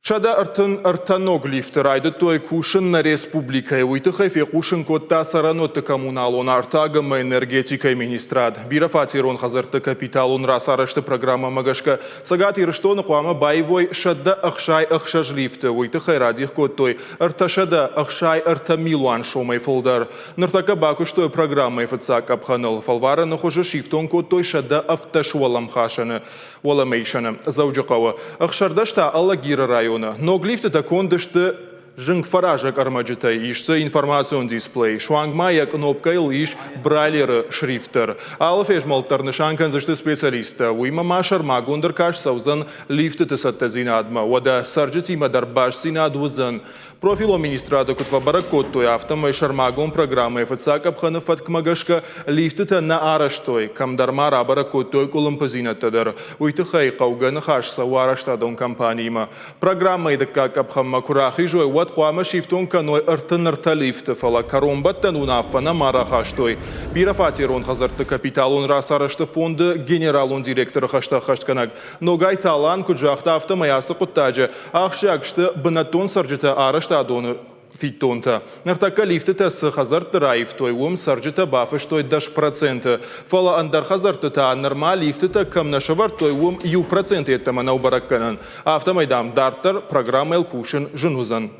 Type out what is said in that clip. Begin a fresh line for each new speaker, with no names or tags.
Шада артаног лифтер айды той кушын на республика уйты хайфе кушын котта саранотты коммуналон артагама энергетика министрад. Бира фатирон хазарты капиталон расарышты программа магашка. Сагат ирыштоны куама байвой шада ахшай ахшаж лифты уйты хайрадих коттой. Арташада ахшай артамилуан шомай фолдар. Нартака бакуштой программа ифатсак абханал. Фалвара нахожа шифтон коттой шада авташуалам хашаны. Уаламейшаны. Зауджакава. Ахшардашта алла гира район. Но глифты такондышты жинг фаражак армаджита ишса информацион дисплей. Швангмая кнопка иш брайлер шрифтер. Алфеш малтарны шанкан зашты специалиста. Уима машар магундер каш саузан лифты тесаттазинадма. Вада сарджитима дарбаш синадузан. Профило министрата кутва баракоттой автомой шармагон программы ФЦАК абханафат кмагашка лифты на араштой. Камдармара баракоттой кулумпазина тадар. Уйтыхай кауган хаш савараштадон компанима. Программа идакак абхамма курахи жой вот куама шифтон каной артанарта лифты фала каромбаттан унафана мара хаштой. Бирафатирон хазарты капиталон расарашты фонды генералон директор хашта хаштканак. Ногай талан куджахта автомаясы куттаджа. Ахшакшты бынатон сарджита арашта адоны фитонта. Нартака лифты тасы хазарты райф той ум сарджита бафыш той даш проценты. Фала андар хазарты та норма лифты та камнашавар той ум ю проценты ettama наубаракканан. Автомайдам дартар программа элкушин жынузан.